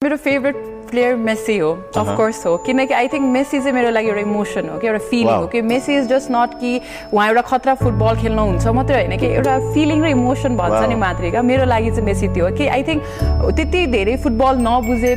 मेरो favourite player Messi हो of course हो किनकि आई थिङ्क मेसी चाहिँ मेरो लागि एउटा इमोसन हो कि एउटा फिलिङ हो कि मेसी इज जस्ट नट कि उहाँ एउटा खतरा फुटबल खेल्नुहुन्छ मात्रै होइन कि एउटा फिलिङ र इमोसन भन्छ नि मात्रिका मेरो लागि चाहिँ मेसी त्यो हो कि आई थिङ्क त्यति धेरै फुटबल नबुझे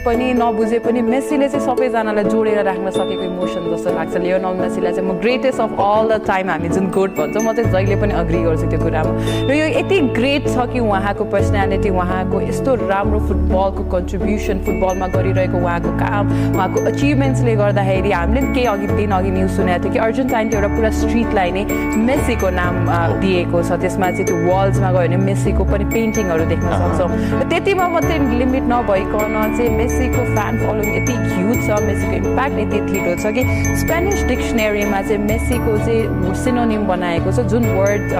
पनि मेसीले चाहिँ सबैजनालाई जोडेर राख्न सकेको इमोसन जस्तो लाग्छ लियोनल मेसीलाई चाहिँ म greatest of all the time हामी जुन गोट भन्छौँ म चाहिँ जहिले पनि अग्री गर्छु त्यो कुरामा र यो यति ग्रेट छ कि उहाँको पर्सनालिटी उहाँको यस्तो राम्रो फुटबलको कन्ट्रिब्युसन फुटबलमा गरिरहेको उहाँको काम उहाँको अचिभमेन्ट्सले गर्दाखेरि हामीले केही दिन अघि न्युज सुनेको थियो कि अर्जेन्टाइनको एउटा पुरा स्ट्रिटलाई नै मेसीको नाम दिएको छ त्यसमा चाहिँ त्यो वाल्समा गयो भने मेसीको पनि पेन्टिङहरू देख्न सक्छौँ र त्यतिमा मात्रै लिमिट नभइकन चाहिँ मेसीको फ्यान फलोइङ यति ह्युज छ मेसीको इम्प्याक्ट यति ठिटो छ कि स्पेनिस डिक्सनरीमा चाहिँ मेसीको चाहिँ सिनोनिम बनाएको छ जुन वर्ड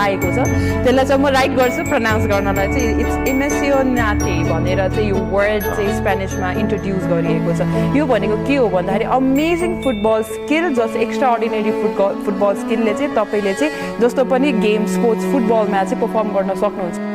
आएको छ त्यसलाई चाहिँ म राइट गर्छु प्रनाउन्स गर्नलाई चाहिँ इट्स इमेसियोनाटे भनेर चाहिँ यो वर्ड चाहिँ स्पेनिसमा इन्ट्रोड्युस गरिएको छ यो भनेको के हो भन्दाखेरि amazing football skill just extraordinary football स्किलले चाहिँ तपाईँले चाहिँ जस्तो पनि गेम स्पोर्ट्स फुटबलमा चाहिँ पर्फर्म गर्न सक्नुहुन्छ